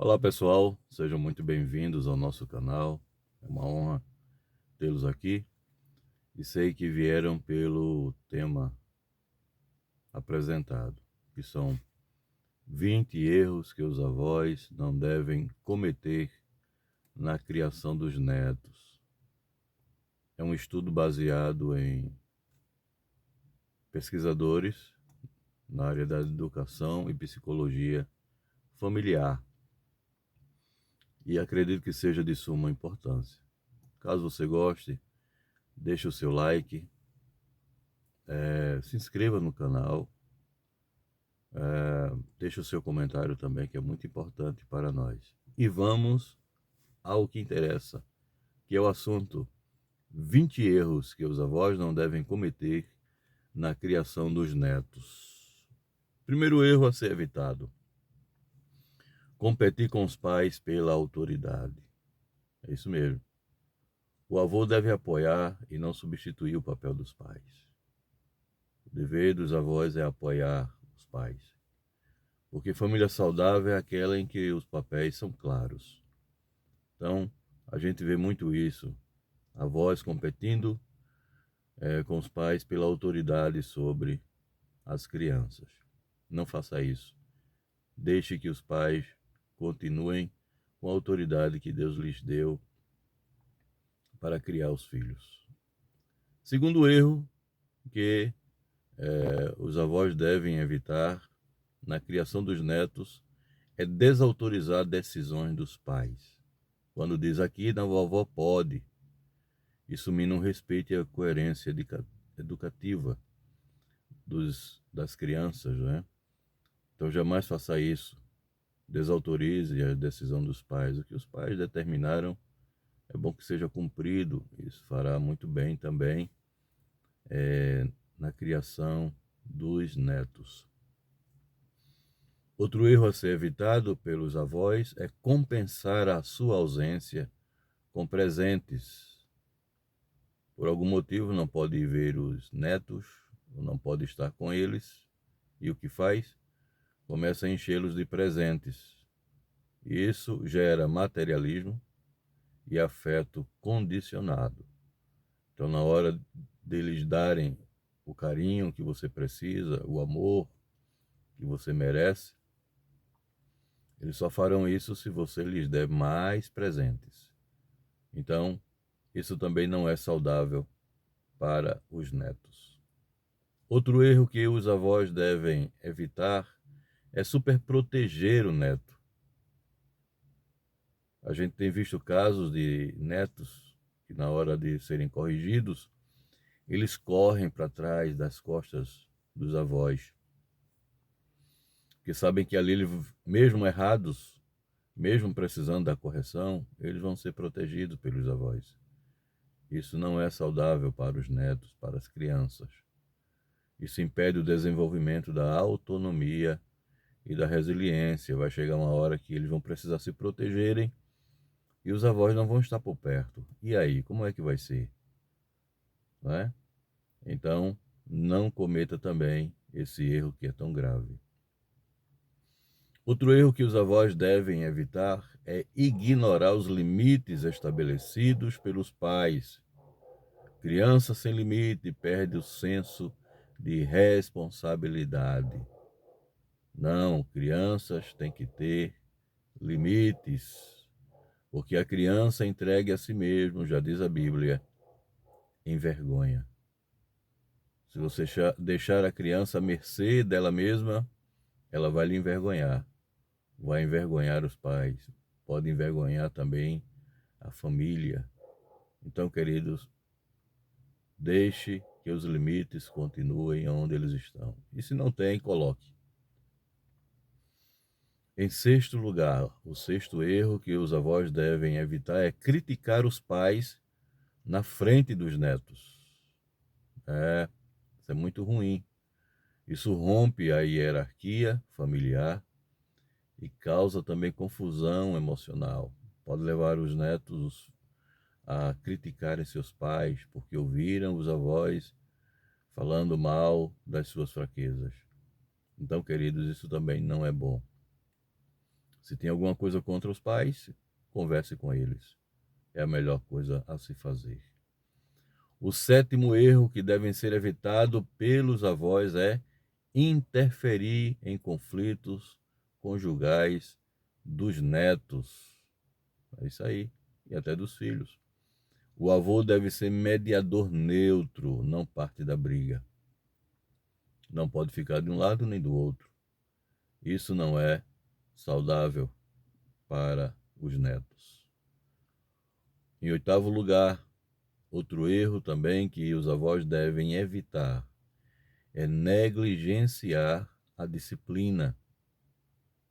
Olá pessoal, sejam muito bem-vindos ao nosso canal. É uma honra tê-los aqui e sei que vieram pelo tema apresentado, que são 20 erros que os avós não devem cometer na criação dos netos. É um estudo baseado em pesquisadores na área da educação e psicologia familiar e acredito que seja de suma importância. Caso você goste, deixe o seu like, se inscreva no canal, deixe o seu comentário também, que é muito importante para nós. E vamos ao que interessa, que é o assunto 20 erros que os avós não devem cometer na criação dos netos. Primeiro erro a ser evitado: competir com os pais pela autoridade. É isso mesmo. O avô deve apoiar e não substituir o papel dos pais. O dever dos avós é apoiar os pais. Porque família saudável é aquela em que os papéis são claros. Então, a gente vê muito isso. Avós competindo com os pais pela autoridade sobre as crianças. Não faça isso. Deixe que os pais continuem com a autoridade que Deus lhes deu para criar os filhos. Segundo erro que os avós devem evitar na criação dos netos é desautorizar decisões dos pais. Quando diz aqui, a vovó pode, isso mina um respeito e a coerência educativa das crianças, né? Então jamais faça isso. Desautorize a decisão dos pais. O que os pais determinaram é bom que seja cumprido. Isso fará muito bem também na criação dos netos. Outro erro a ser evitado pelos avós é compensar a sua ausência com presentes. Por algum motivo não pode ver os netos, ou não pode estar com eles, e o que faz? Começa a enchê-los de presentes. Isso gera materialismo e afeto condicionado. Então, na hora deles darem o carinho que você precisa, o amor que você merece, eles só farão isso se você lhes der mais presentes. Então, isso também não é saudável para os netos. Outro erro que os avós devem evitar é superproteger o neto. A gente tem visto casos de netos que, na hora de serem corrigidos, eles correm para trás das costas dos avós, porque sabem que ali, mesmo errados, mesmo precisando da correção, eles vão ser protegidos pelos avós. Isso não é saudável para os netos, para as crianças. Isso impede o desenvolvimento da autonomia e da resiliência. Vai chegar uma hora que eles vão precisar se protegerem e os avós não vão estar por perto. E aí, como é que vai ser? Não é? Então, não cometa também esse erro que é tão grave. Outro erro que os avós devem evitar é ignorar os limites estabelecidos pelos pais. Criança sem limite perde o senso de responsabilidade. Não, crianças têm que ter limites, porque a criança entregue a si mesmo, já diz a Bíblia, envergonha. Se você deixar a criança à mercê dela mesma, ela vai lhe envergonhar. Vai envergonhar os pais, pode envergonhar também a família. Então, queridos, deixe que os limites continuem onde eles estão. E se não tem, coloque. Em sexto lugar, o sexto erro que os avós devem evitar é criticar os pais na frente dos netos. Isso é muito ruim. Isso rompe a hierarquia familiar e causa também confusão emocional. Pode levar os netos a criticarem seus pais porque ouviram os avós falando mal das suas fraquezas. Então, queridos, isso também não é bom. Se tem alguma coisa contra os pais, converse com eles. É a melhor coisa a se fazer. O sétimo erro que deve ser evitado pelos avós é interferir em conflitos conjugais dos netos. É isso aí. E até dos filhos. O avô deve ser mediador neutro, não parte da briga. Não pode ficar de um lado nem do outro. Isso não é saudável para os netos. Em oitavo lugar, outro erro também que os avós devem evitar é negligenciar a disciplina.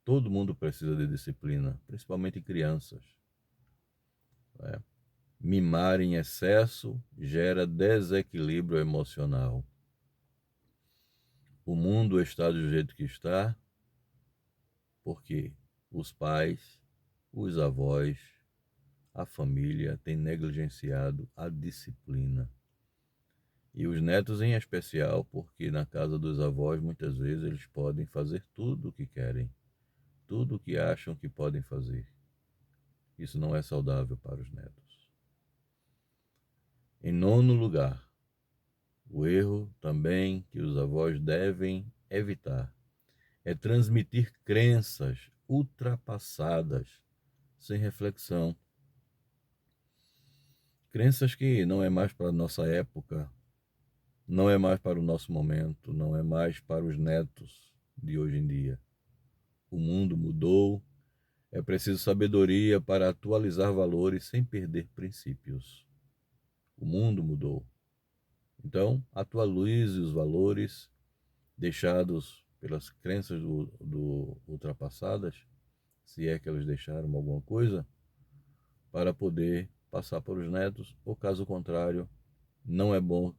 Todo mundo precisa de disciplina, principalmente crianças. Né? Mimar em excesso gera desequilíbrio emocional. O mundo está do jeito que está porque os pais, os avós, a família têm negligenciado a disciplina. E os netos em especial, porque na casa dos avós muitas vezes eles podem fazer tudo o que querem, tudo o que acham que podem fazer. Isso não é saudável para os netos. Em nono lugar, o erro também que os avós devem evitar é transmitir crenças ultrapassadas sem reflexão. Crenças que não é mais para a nossa época, não é mais para o nosso momento, não é mais para os netos de hoje em dia. O mundo mudou, é preciso sabedoria para atualizar valores sem perder princípios. O mundo mudou. Então, atualize os valores deixados pelas crenças do ultrapassadas, se é que elas deixaram alguma coisa, para poder passar para os netos, ou caso contrário, não é bom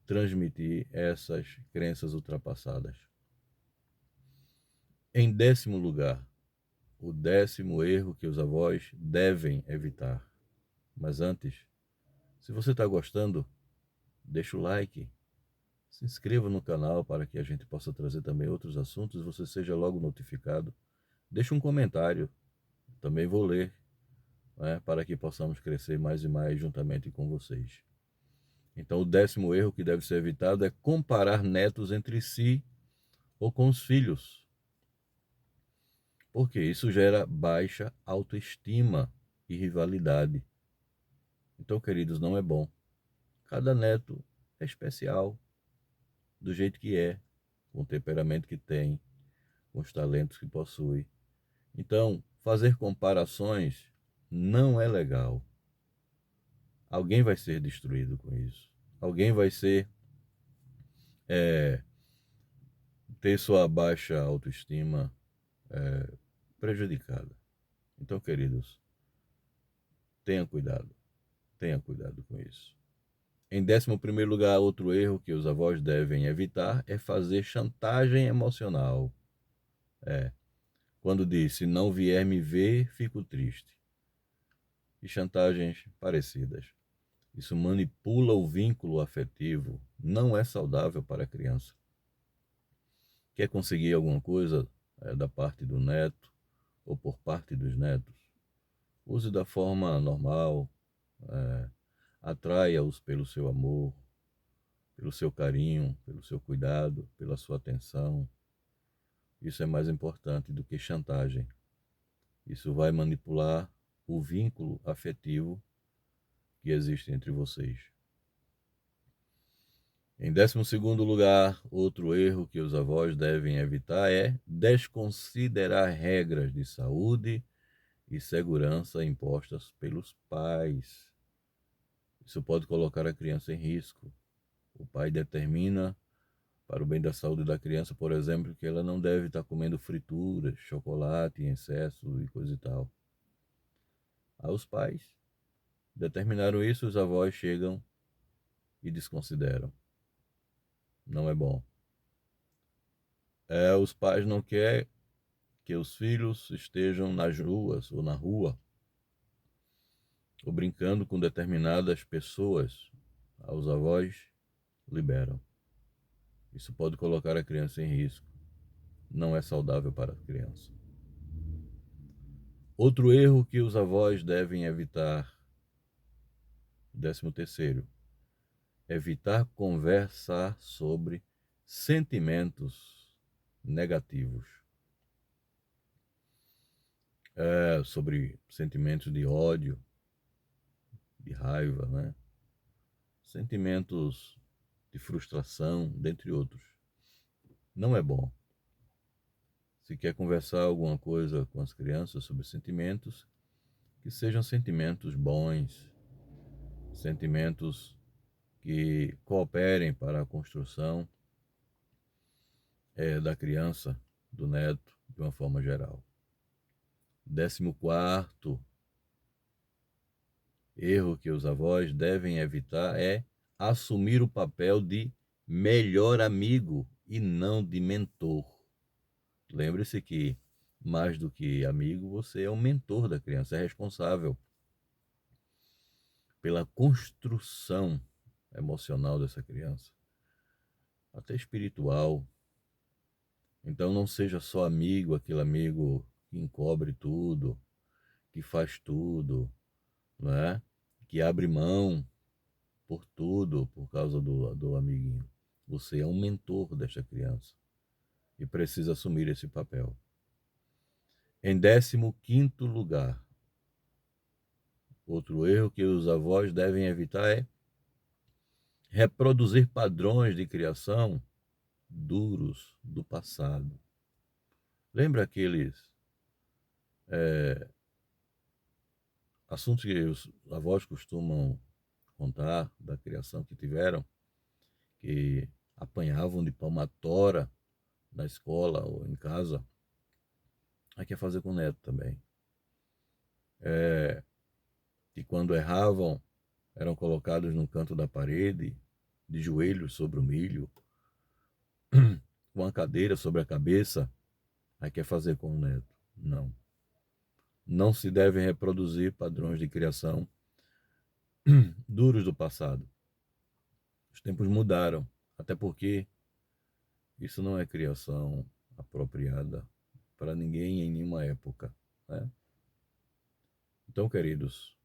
transmitir essas crenças ultrapassadas. Em décimo lugar, o décimo erro que os avós devem evitar. Mas antes, se você está gostando, deixa o like, se inscreva no canal para que a gente possa trazer também outros assuntos e você seja logo notificado. Deixe um comentário, também vou ler, né, para que possamos crescer mais e mais juntamente com vocês. Então, o décimo erro que deve ser evitado é comparar netos entre si ou com os filhos, porque isso gera baixa autoestima e rivalidade. Então, queridos, não é bom. Cada neto é especial, do jeito que é, com o temperamento que tem, com os talentos que possui. Então, fazer comparações não é legal. Alguém vai ser destruído com isso. Alguém vai ser ter sua baixa autoestima prejudicada. Então, queridos, tenha cuidado com isso. Em 11º lugar, outro erro que os avós devem evitar é fazer chantagem emocional. Quando diz, se não vier me ver, fico triste. E chantagens parecidas. Isso manipula o vínculo afetivo, não é saudável para a criança. Quer conseguir alguma coisa da parte do neto ou por parte dos netos? Use da forma normal, atraia-os pelo seu amor, pelo seu carinho, pelo seu cuidado, pela sua atenção. Isso é mais importante do que chantagem. Isso vai manipular o vínculo afetivo que existe entre vocês. Em 12º lugar, outro erro que os avós devem evitar é desconsiderar regras de saúde e segurança impostas pelos pais. Isso pode colocar a criança em risco. O pai determina, para o bem da saúde da criança, por exemplo, que ela não deve estar comendo frituras, chocolate em excesso e coisa e tal. Aí os pais determinaram isso, os avós chegam e desconsideram. Não é bom. Os pais não querem que os filhos estejam nas ruas ou na rua ou brincando com determinadas pessoas. Os avós liberam. Isso pode colocar a criança em risco. Não é saudável para a criança. Outro erro que os avós devem evitar, 13º, evitar conversar sobre sentimentos negativos, sobre sentimentos de ódio, de raiva, né? Sentimentos de frustração, dentre outros. Não é bom. Se quer conversar alguma coisa com as crianças sobre sentimentos, que sejam sentimentos bons, sentimentos que cooperem para a construção da criança, do neto, de uma forma geral. 14º erro que os avós devem evitar é assumir o papel de melhor amigo e não de mentor. Lembre-se que, mais do que amigo, você é um mentor da criança, é responsável pela construção emocional dessa criança, até espiritual. Então não seja só amigo, aquele amigo que encobre tudo, que faz tudo, não é? Que abre mão por tudo por causa do amiguinho. Você é um mentor desta criança e precisa assumir esse papel. Em 15º lugar, outro erro que os avós devem evitar é reproduzir padrões de criação duros do passado. Lembra aqueles assuntos que os avós costumam contar da criação que tiveram, que apanhavam de palmatória na escola ou em casa? Aí quer fazer com o neto também. Que quando erravam, eram colocados no canto da parede, de joelhos sobre o milho, com a cadeira sobre a cabeça. Aí quer fazer com o neto? Não. Não se devem reproduzir padrões de criação duros do passado. Os tempos mudaram, até porque isso não é criação apropriada para ninguém em nenhuma época, né? Então, queridos,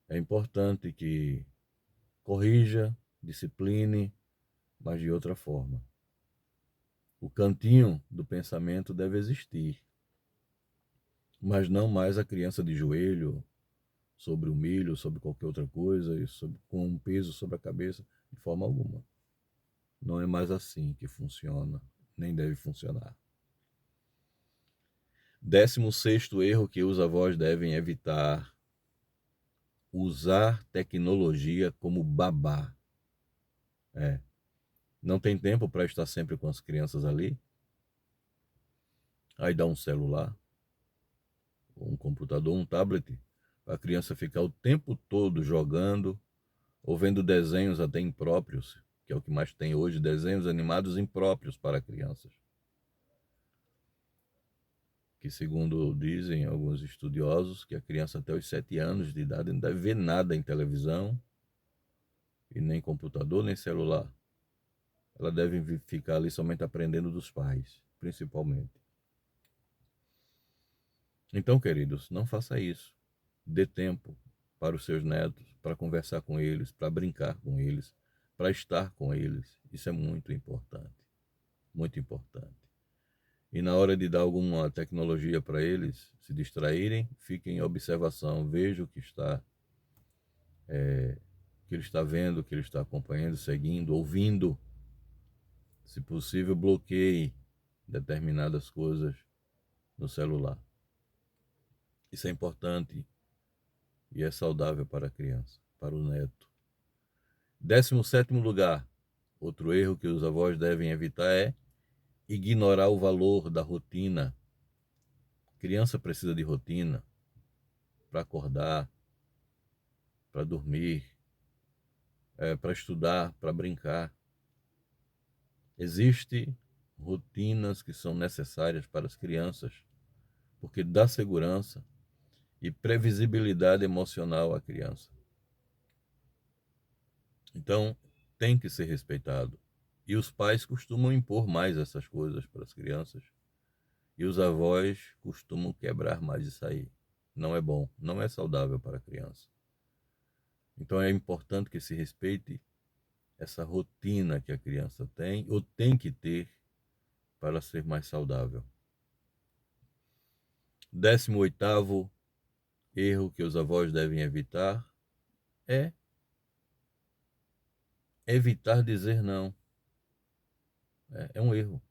é importante que corrija, discipline, mas de outra forma. O cantinho do pensamento deve existir, mas não mais a criança de joelho, sobre o milho, sobre qualquer outra coisa, com um peso sobre a cabeça, de forma alguma. Não é mais assim que funciona, nem deve funcionar. 16º erro que os avós devem evitar: usar tecnologia como babá. Não tem tempo para estar sempre com as crianças ali. Aí dá um celular, um computador, um tablet, para a criança ficar o tempo todo jogando ou vendo desenhos até impróprios, que é o que mais tem hoje, desenhos animados impróprios para crianças. Que, segundo dizem alguns estudiosos, que a criança até os 7 anos de idade não deve ver nada em televisão, e nem computador, nem celular. Ela deve ficar ali somente aprendendo dos pais, principalmente. Então, queridos, não faça isso. Dê tempo para os seus netos, para conversar com eles, para brincar com eles, para estar com eles. Isso é muito importante, muito importante. E na hora de dar alguma tecnologia para eles se distraírem, fiquem em observação, vejam o que que ele está vendo, que ele está acompanhando, seguindo, ouvindo. Se possível, bloqueie determinadas coisas no celular. Isso é importante e é saudável para a criança, para o neto. 17º lugar, outro erro que os avós devem evitar é ignorar o valor da rotina. A criança precisa de rotina para acordar, para dormir, para estudar, para brincar. Existem rotinas que são necessárias para as crianças, porque dá segurança e previsibilidade emocional à criança. Então, tem que ser respeitado. E os pais costumam impor mais essas coisas para as crianças. E os avós costumam quebrar mais isso aí. Não é bom, não é saudável para a criança. Então é importante que se respeite essa rotina que a criança tem ou tem que ter para ser mais saudável. 18º erro que os avós devem evitar é evitar dizer não. É um erro.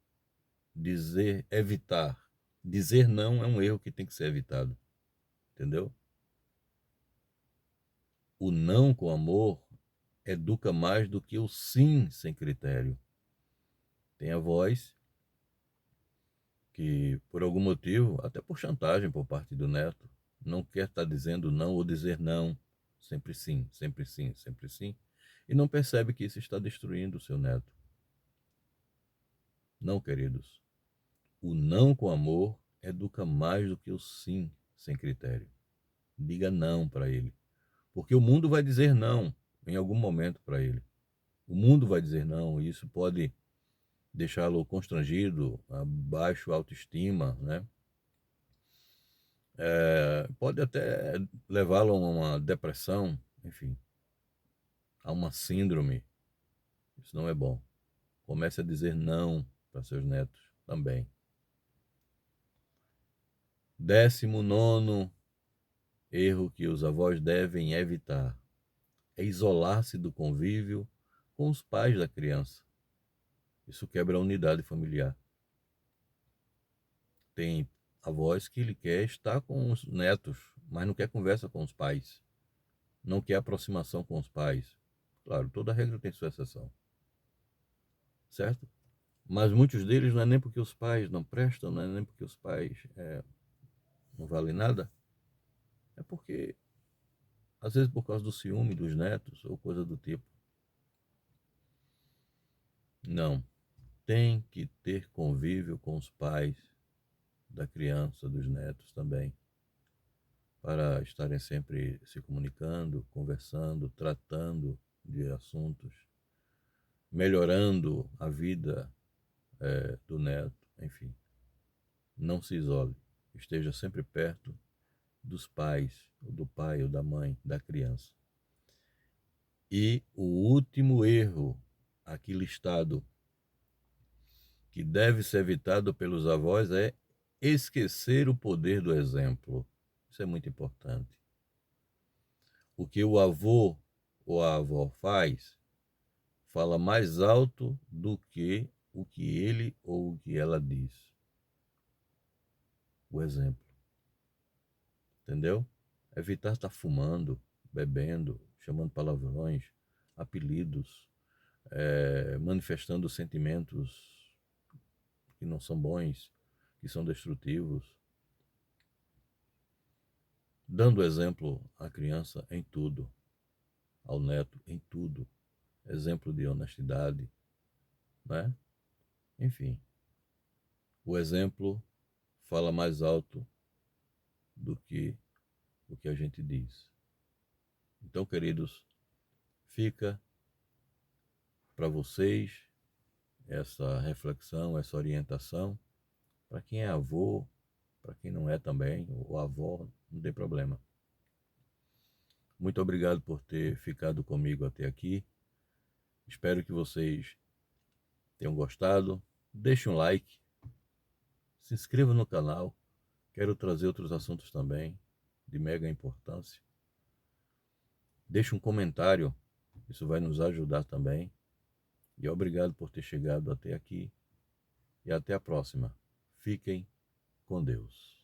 Evitar. Dizer não é um erro que tem que ser evitado. Entendeu? O não com amor educa mais do que o sim sem critério. Tem avós que, por algum motivo, até por chantagem por parte do neto, não quer estar dizendo não ou dizer não, sempre sim, sempre sim, sempre sim, e não percebe que isso está destruindo o seu neto. Não, queridos, o não com amor educa mais do que o sim sem critério. Diga não para ele, porque o mundo vai dizer não em algum momento para ele. O mundo vai dizer não, e isso pode deixá-lo constrangido, abaixo autoestima, né? Pode até levá-lo a uma depressão, enfim, a uma síndrome. Isso não é bom. Comece a dizer não para seus netos também. 19º erro que os avós devem evitar é isolar-se do convívio com os pais da criança. Isso quebra a unidade familiar. Tem avós que ele quer estar com os netos, mas não quer conversa com os pais. Não quer aproximação com os pais. Claro, toda regra tem sua exceção. Certo? Mas muitos deles não é nem porque os pais não prestam, não é nem porque os pais não valem nada. É porque, às vezes, por causa do ciúme dos netos ou coisa do tipo. Não. Tem que ter convívio com os pais da criança, dos netos também, para estarem sempre se comunicando, conversando, tratando de assuntos, melhorando a vida do neto, enfim. Não se isole, esteja sempre perto dos pais, ou do pai ou da mãe da criança. E o último erro aqui listado que deve ser evitado pelos avós é esquecer o poder do exemplo. Isso é muito importante. O que o avô ou a avó fala mais alto do que o que ele ou o que ela diz. O exemplo. Entendeu? Evitar estar fumando, bebendo, chamando palavrões, apelidos, manifestando sentimentos que não são bons, que são destrutivos. Dando exemplo à criança em tudo, ao neto em tudo. Exemplo de honestidade, né? Enfim, o exemplo fala mais alto do que o que a gente diz. Então, queridos, fica para vocês essa reflexão, essa orientação. Para quem é avô, para quem não é também, ou avó, não tem problema. Muito obrigado por ter ficado comigo até aqui. Espero que vocês tenham gostado. Deixe um like, se inscreva no canal. Quero trazer outros assuntos também de mega importância. Deixe um comentário, isso vai nos ajudar também. E obrigado por ter chegado até aqui. E até a próxima. Fiquem com Deus.